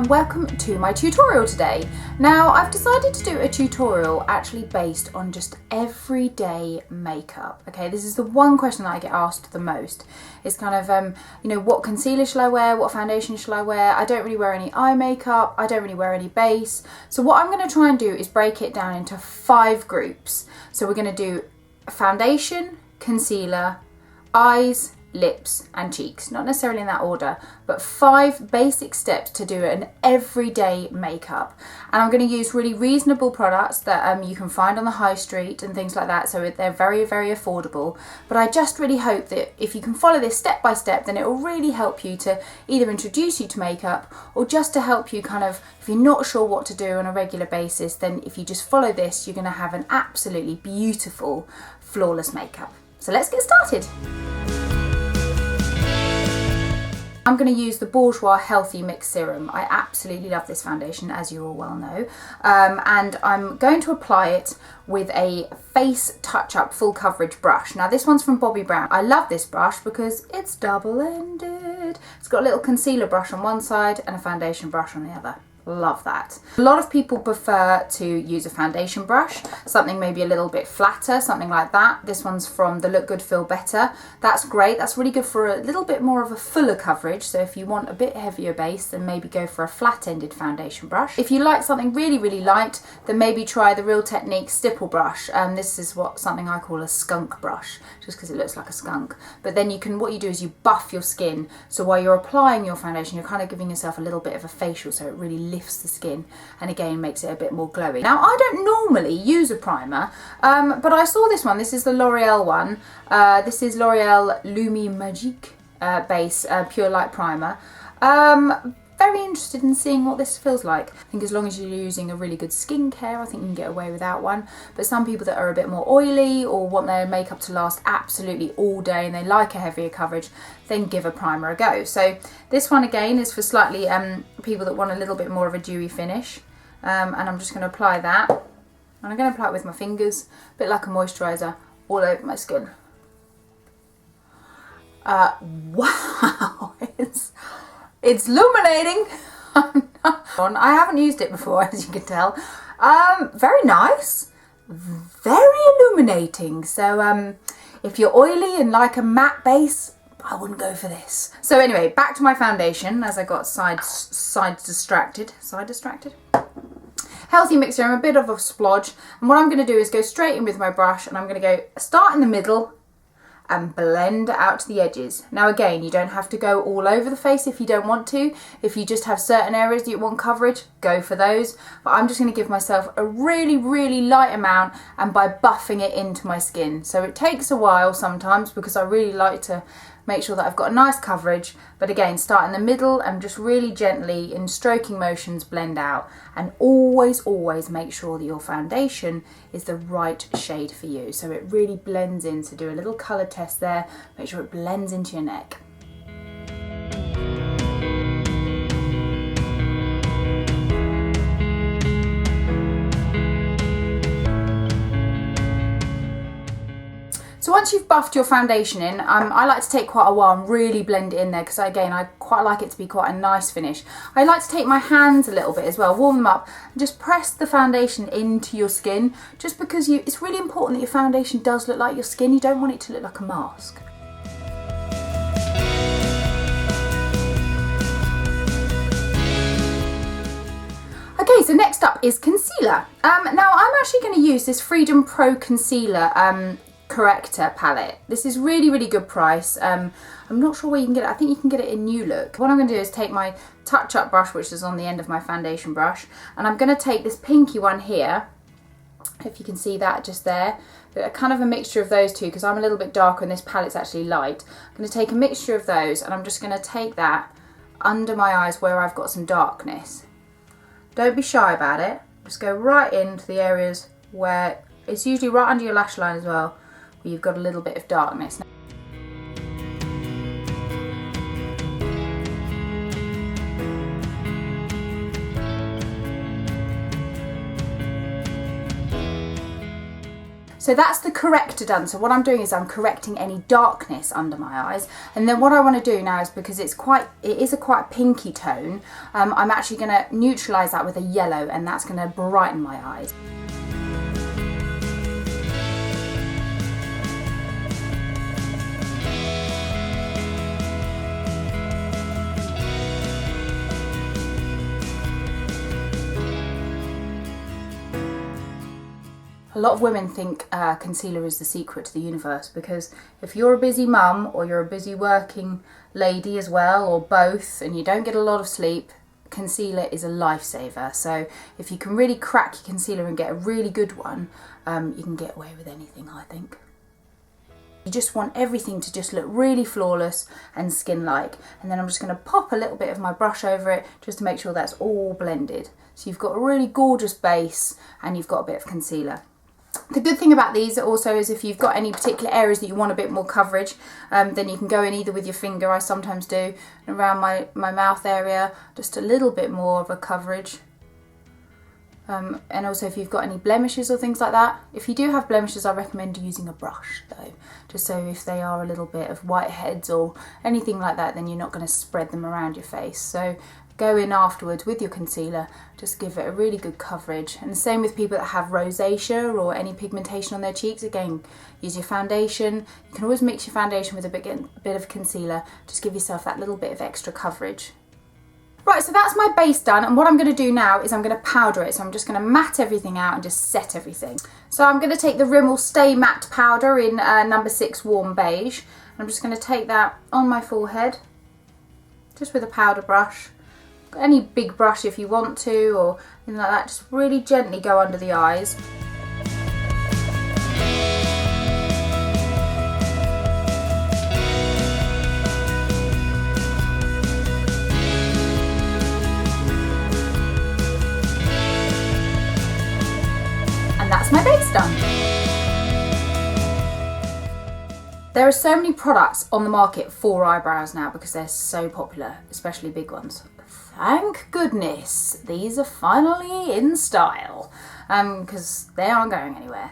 and welcome to my tutorial today. Now I've decided to do a tutorial actually based on just everyday makeup. Okay, this is the one question that I get asked the most. It's kind of, you know, what concealer shall I wear? What foundation shall I wear? I don't really wear any eye makeup. I don't really wear any base. So what I'm going to try and do is break it down into 5 groups. So we're going to do foundation, concealer, eyes, lips and cheeks, not necessarily in that order, but 5 basic steps to do an everyday makeup. And I'm going to use really reasonable products that you can find on the high street and things like that, so they're very, very affordable. But I just really hope that if you can follow this step by step, then it will really help you to either introduce you to makeup or just to help you kind of, if you're not sure what to do on a regular basis, then if you just follow this, you're going to have an absolutely beautiful, flawless makeup. So let's get started. I'm going to use the Bourjois Healthy Mix Serum. I absolutely love this foundation, as you all well know, and I'm going to apply it with a face touch-up full coverage brush. Now this one's from Bobbi Brown. I love this brush because it's double-ended. It's got a little concealer brush on one side and a foundation brush on the other. Love that. A lot of people prefer to use a foundation brush, something maybe a little bit flatter, something like that. This one's from the Look Good Feel Better. That's great. That's really good for a little bit more of a fuller coverage. So if you want a bit heavier base, then maybe go for a flat-ended foundation brush. If you like something really, really light, then maybe try the Real Technique stipple brush. This is something I call a skunk brush, just because it looks like a skunk. But then what you do is you buff your skin. So while you're applying your foundation, you're kind of giving yourself a little bit of a facial, so it really lifts the skin and again makes it a bit more glowy. Now I don't normally use a primer, but I saw this one. This is the L'Oreal one. This is L'Oreal LUMI MAGIQUE base pure light primer. Very interested in seeing what this feels like. I think as long as you're using a really good skincare, I think you can get away without one. But some people that are a bit more oily or want their makeup to last absolutely all day and they like a heavier coverage, then give a primer a go. So this one again is for slightly people that want a little bit more of a dewy finish. And I'm just going to apply that. And I'm going to apply it with my fingers, a bit like a moisturiser, all over my skin. Wow, it's illuminating. I haven't used it before, as you can tell. Very nice, very illuminating. So if you're oily and like a matte base, I wouldn't go for this. So anyway, back to my foundation, as I got side distracted. Healthy Mix Serum, a bit of a splodge. And what I'm going to do is go straight in with my brush, and I'm going to start in the middle and blend out to the edges. Now again, you don't have to go all over the face if you don't want to. If you just have certain areas that you want coverage, go for those. But I'm just going to give myself a really, really light amount, and by buffing it into my skin. So it takes a while sometimes because I really like to make sure that I've got a nice coverage, but again, start in the middle and just really gently in stroking motions blend out. And always, always make sure that your foundation is the right shade for you, so it really blends in. So do a little colour test there, make sure it blends into your neck. So once you've buffed your foundation in, I like to take quite a while and really blend it in there, because again, I quite like it to be quite a nice finish. I like to take my hands a little bit as well, warm them up, and just press the foundation into your skin, just because it's really important that your foundation does look like your skin. You don't want it to look like a mask. Okay, so next up is concealer. Now I'm actually going to use this Freedom Pro Concealer Corrector palette. This is really, really good price. I'm not sure where you can get it. I think you can get it in New Look. What I'm going to do is take my touch-up brush, which is on the end of my foundation brush, and I'm going to take this pinky one here, if you can see that just there, kind of a mixture of those two, because I'm a little bit darker and this palette's actually light. I'm going to take a mixture of those, and I'm just going to take that under my eyes where I've got some darkness. Don't be shy about it. Just go right into the areas where it's usually right under your lash line as well, where you've got a little bit of darkness. So that's the corrector done. So what I'm doing is I'm correcting any darkness under my eyes. And then what I want to do now is, because it is a quite pinky tone, I'm actually going to neutralise that with a yellow, and that's going to brighten my eyes. A lot of women think concealer is the secret to the universe, because if you're a busy mum or you're a busy working lady as well, or both, and you don't get a lot of sleep, concealer is a lifesaver. So if you can really crack your concealer and get a really good one, you can get away with anything, I think. You just want everything to just look really flawless and skin-like. And then I'm just going to pop a little bit of my brush over it just to make sure that's all blended. So you've got a really gorgeous base and you've got a bit of concealer. The good thing about these also is if you've got any particular areas that you want a bit more coverage, then you can go in either with your finger, I sometimes do, around my mouth area, just a little bit more of a coverage. And also if you've got any blemishes or things like that. If you do have blemishes, I recommend using a brush though, just so if they are a little bit of whiteheads or anything like that, then you're not going to spread them around your face. So go in afterwards with your concealer, just give it a really good coverage. And the same with people that have rosacea or any pigmentation on their cheeks. Again, use your foundation. You can always mix your foundation with a bit of concealer. Just give yourself that little bit of extra coverage. Right, so that's my base done, and what I'm going to do now is I'm going to powder it. So I'm just going to matte everything out and just set everything. So I'm going to take the Rimmel Stay Matte powder in number 6 Warm Beige. I'm just going to take that on my forehead, just with a powder brush. Any big brush if you want to, or anything like that. Just really gently go under the eyes. And that's my base done. There are so many products on the market for eyebrows now because they're so popular, especially big ones. Thank goodness these are finally in style, because they aren't going anywhere.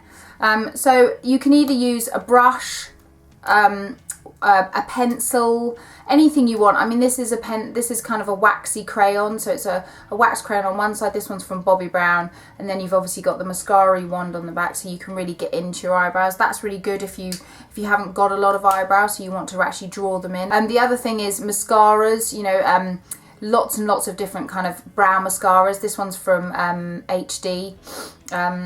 So you can either use a brush, a pencil, anything you want. I mean, this is kind of a waxy crayon, so it's a wax crayon on one side. This one's from Bobbi Brown, and then you've obviously got the mascara wand on the back, so you can really get into your eyebrows. That's really good if you haven't got a lot of eyebrows, so you want to actually draw them in. And the other thing is mascaras. You know, lots and lots of different kind of brow mascaras. This one's from HD,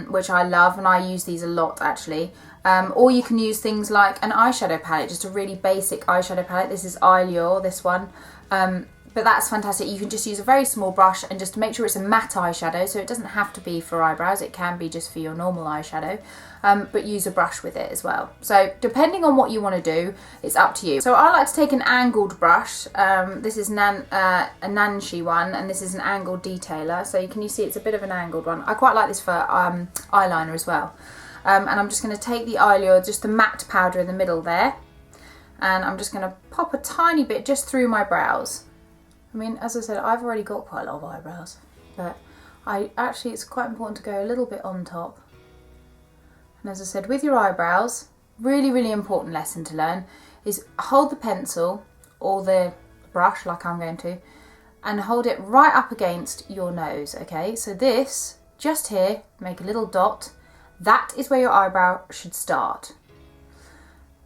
which I love, and I use these a lot actually. Or you can use things like an eyeshadow palette, just a really basic eyeshadow palette. This is Eyelure, this one. But that's fantastic. You can just use a very small brush and just make sure it's a matte eyeshadow, so it doesn't have to be for eyebrows. It can be just for your normal eyeshadow, but use a brush with it as well. So depending on what you want to do, it's up to you. So I like to take an angled brush. This is a NANSHY one, and this is an angled detailer. So you see it's a bit of an angled one. I quite like this for eyeliner as well. And I'm just going to take the Eyelure, just the matte powder in the middle there, and I'm just going to pop a tiny bit just through my brows. I mean, as I said, I've already got quite a lot of eyebrows, but it's quite important to go a little bit on top. And as I said, with your eyebrows, really, really important lesson to learn is hold the pencil or the brush, like I'm going to, and hold it right up against your nose, okay? So this, just here, make a little dot. That is where your eyebrow should start.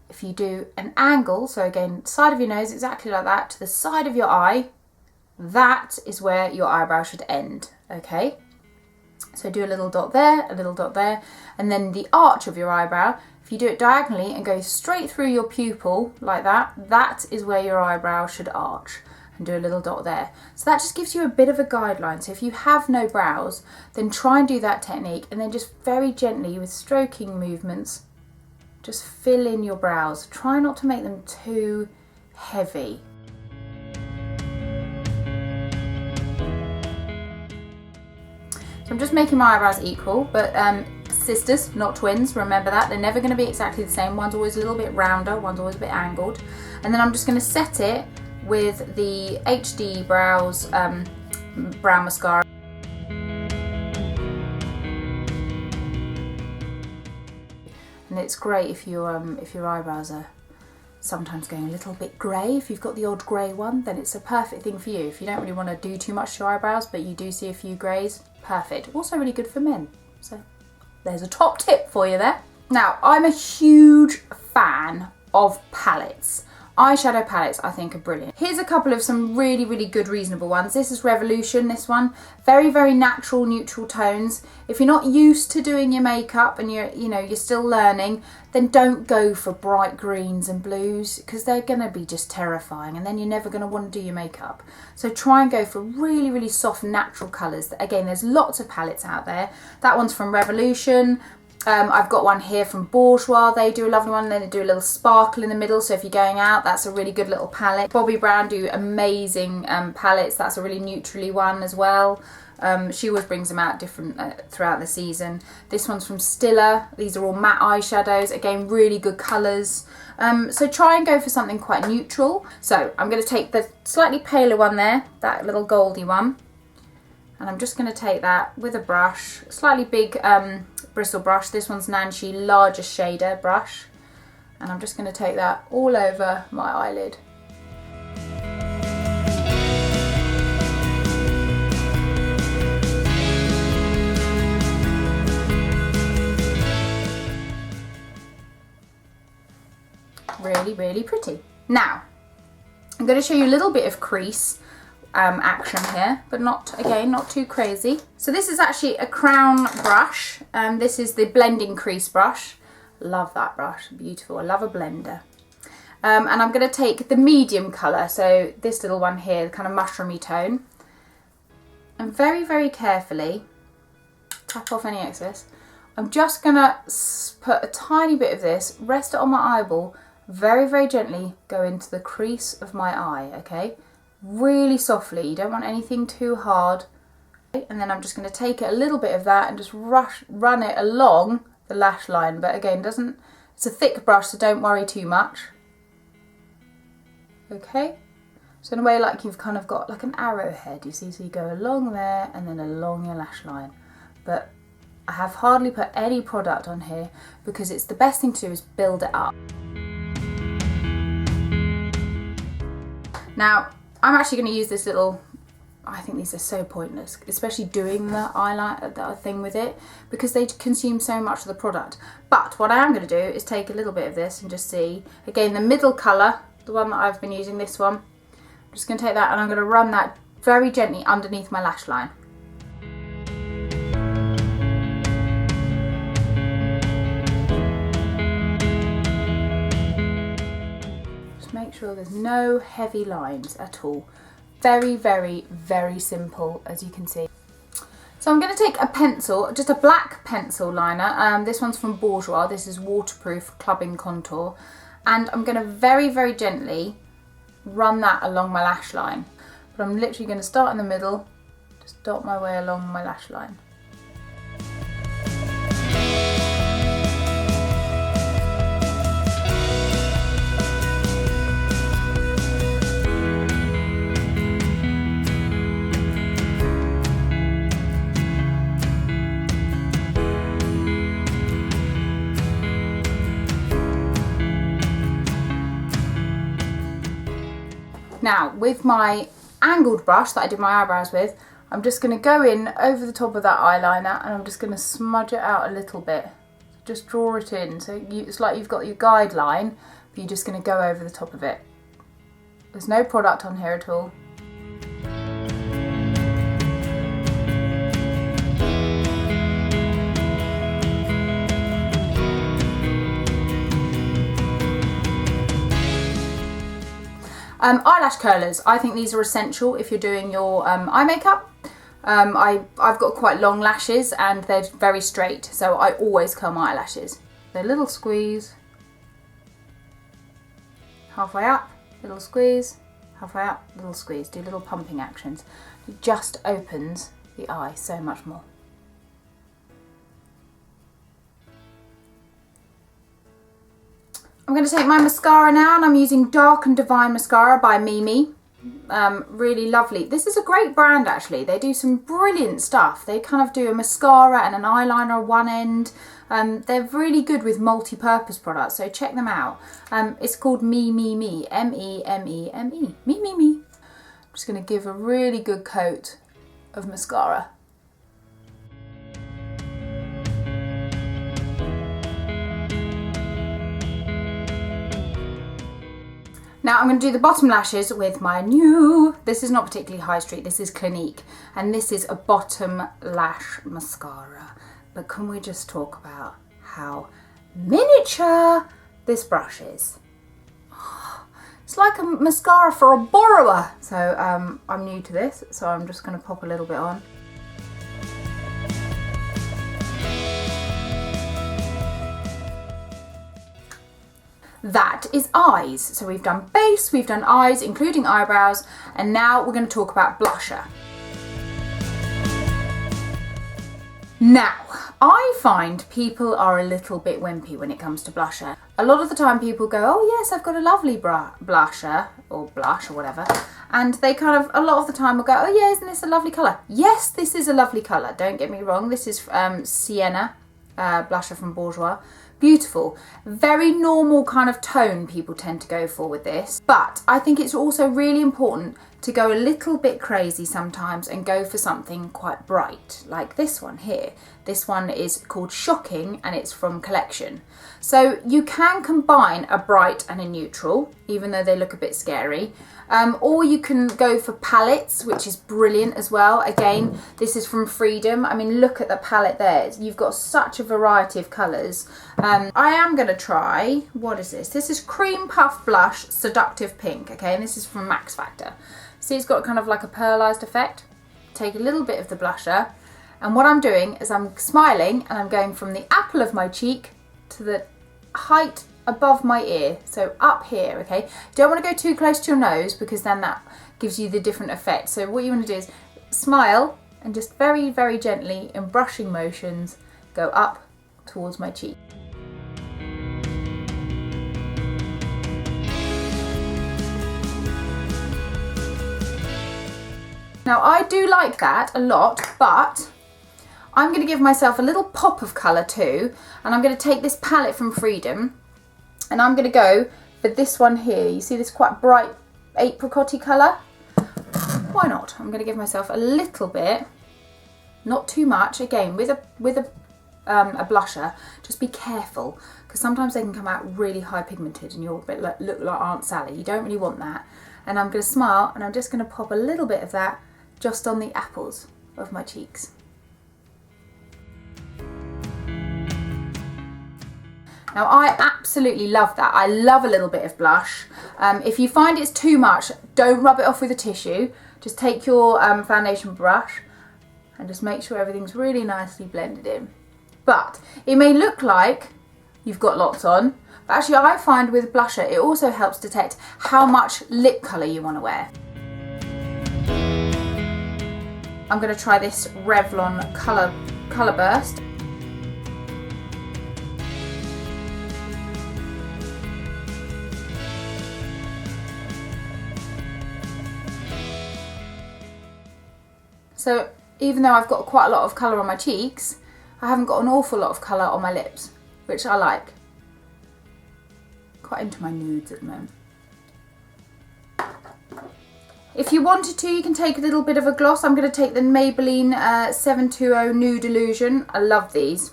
If you do an angle, so again, side of your nose, exactly like that, to the side of your eye, that is where your eyebrow should end, okay? So do a little dot there, and then the arch of your eyebrow, if you do it diagonally and go straight through your pupil like that, that is where your eyebrow should arch, and do a little dot there. So that just gives you a bit of a guideline. So if you have no brows, then try and do that technique, and then just very gently with stroking movements, just fill in your brows. Try not to make them too heavy. So I'm just making my eyebrows equal, but sisters, not twins, remember that. They're never going to be exactly the same. One's always a little bit rounder, one's always a bit angled. And then I'm just going to set it with the HD Brows Brow Mascara. And it's great if your eyebrows are sometimes going a little bit grey. If you've got the odd grey one, then it's a perfect thing for you. If you don't really want to do too much to your eyebrows, but you do see a few greys, perfect. Also really good for men. So there's a top tip for you there. Now, I'm a huge fan of palettes. Eyeshadow palettes I think are brilliant. Here's a couple of some really, really good reasonable ones. This is Revolution, this one. Very, very natural, neutral tones. If you're not used to doing your makeup and you're still learning, then don't go for bright greens and blues because they're gonna be just terrifying and then you're never gonna want to do your makeup. So try and go for really, really soft, natural colours. Again, there's lots of palettes out there. That one's from Revolution. I've got one here from Bourjois. They do a lovely one. Then they do a little sparkle in the middle. So if you're going out, that's a really good little palette. Bobbi Brown do amazing palettes. That's a really neutrally one as well. She always brings them out different throughout the season. This one's from Stila. These are all matte eyeshadows. Again, really good colours. So try and go for something quite neutral. So I'm going to take the slightly paler one there, that little goldy one. And I'm just going to take that with a brush, slightly big bristle brush. This one's NANSHY largest shader brush. And I'm just going to take that all over my eyelid. Really, really pretty. Now, I'm going to show you a little bit of crease action here, but not too crazy. So this is actually a crown brush. This is the blending crease brush. Love that brush, beautiful. I love a blender. And I'm going to take the medium colour, so this little one here, the kind of mushroomy tone, and very, very carefully tap off any excess. I'm just going to put a tiny bit of this, rest it on my eyeball, very, very gently go into the crease of my eye, okay? Really softly, you don't want anything too hard. And then I'm just going to take a little bit of that and just run it along the lash line. But again, it's a thick brush, so don't worry too much. Okay, so in a way like you've kind of got like an arrowhead, you see, so you go along there and then along your lash line. But I have hardly put any product on here because it's the best thing to do is build it up. Now, I'm actually going to use this little, I think these are so pointless, especially doing the eyeliner thing with it, because they consume so much of the product. But what I am going to do is take a little bit of this and just see, again, the middle colour, the one that I've been using, this one. I'm just going to take that and I'm going to run that very gently underneath my lash line. Make sure there's no heavy lines at all. Very, very, very simple, as you can see. So I'm going to take a pencil, just a black pencil liner. This one's from Bourjois. This is waterproof clubbing contour. And I'm going to very, very gently run that along my lash line. But I'm literally going to start in the middle, just dot my way along my lash line. Now, with my angled brush that I did my eyebrows with, I'm just going to go in over the top of that eyeliner and I'm just going to smudge it out a little bit. Just draw it in. So it's like you've got your guideline, but you're just going to go over the top of it. There's no product on here at all. Eyelash curlers, I think these are essential if you're doing your eye makeup. I've got quite long lashes and they're very straight, so I always curl my eyelashes. They're a little squeeze, halfway up, little squeeze, halfway up, little squeeze. Do little pumping actions. It just opens the eye so much more. I'm going to take my mascara now and I'm using Dark and Divine Mascara by Mimi. really lovely. This is a great brand actually. They do some brilliant stuff. They kind of do a mascara and an eyeliner on one end. They're really good with multi-purpose products, so check them out. It's called Me Me Me, M-E-M-E-M-E, Me Me Me. I'm just going to give a really good coat of mascara. Now I'm going to do the bottom lashes with my new, this is not particularly high street, this is Clinique, and this is a bottom lash mascara. But can we just talk about how miniature this brush is? It's like a mascara for a borrower. So I'm new to this, so I'm just going to pop a little bit on. That is eyes. So we've done base, we've done eyes, including eyebrows, and now we're going to talk about blusher. Now, I find people are a little bit wimpy when it comes to blusher. A lot of the time people go, oh yes, I've got a lovely blusher, or blush or whatever, and they kind of, a lot of the time will go, oh yeah, isn't this a lovely colour? Yes, this is a lovely colour, don't get me wrong. This is Sienna blusher from Bourjois. Beautiful, very normal kind of tone people tend to go for with this, but I think it's also really important to go a little bit crazy sometimes and go for something quite bright, like this one here. This one is called Shocking and it's from Collection. So you can combine a bright and a neutral, even though they look a bit scary. Or you can go for palettes, which is brilliant as well. Again, this is from Freedom. I mean, look at the palette there. You've got such a variety of colours. I am going to try, what is this? This is Cream Puff Blush Seductive Pink, okay? And this is from Max Factor. See, it's got kind of like a pearlised effect. Take a little bit of the blusher. And what I'm doing is I'm smiling and I'm going from the apple of my cheek to the height above my ear, so up here, okay? Don't want to go too close to your nose because then that gives you the different effect. So what you want to do is smile and just very, very gently in brushing motions go up towards my cheek. Now I do like that a lot, but I'm going to give myself a little pop of colour too, and I'm going to take this palette from Freedom and I'm going to go for this one here. You see this quite bright apricot-y colour? Why not? I'm going to give myself a little bit, not too much, again with a blusher. Just be careful because sometimes they can come out really high pigmented and you'll look like Aunt Sally. You don't really want that. And I'm going to smile and I'm just going to pop a little bit of that just on the apples of my cheeks. Now I absolutely love that. I love a little bit of blush. If you find it's too much, don't rub it off with a tissue. Just take your foundation brush and just make sure everything's really nicely blended in. But it may look like you've got lots on, but actually I find with blusher it also helps detect how much lip colour you want to wear. I'm going to try this Revlon COLORBURST. So even though I've got quite a lot of colour on my cheeks, I haven't got an awful lot of colour on my lips, which I like. Quite into my nudes at the moment. If you wanted to, you can take a little bit of a gloss. I'm going to take the Maybelline 720 Nude Illusion. I love these.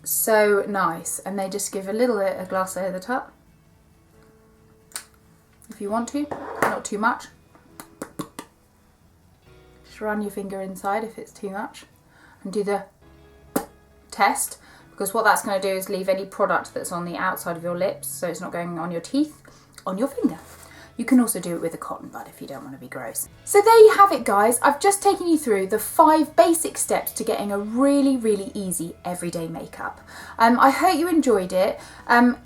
So nice. And they just give a little bit of gloss over the top. If you want to, not too much. Just run your finger inside if it's too much. And do the test. Because what that's going to do is leave any product that's on the outside of your lips, so it's not going on your teeth, on your finger. You can also do it with a cotton bud if you don't want to be gross. So there you have it, guys. I've just taken you through the 5 basic steps to getting a really, really easy everyday makeup. I hope you enjoyed it.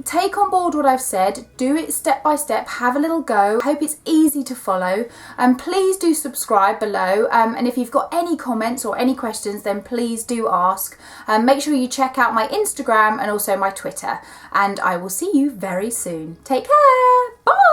Take on board what I've said, do it step by step, have a little go. I hope it's easy to follow. Please do subscribe below, and if you've got any comments or any questions, then please do ask. Make sure you check out my Instagram and also my Twitter, and I will see you very soon. Take care, bye!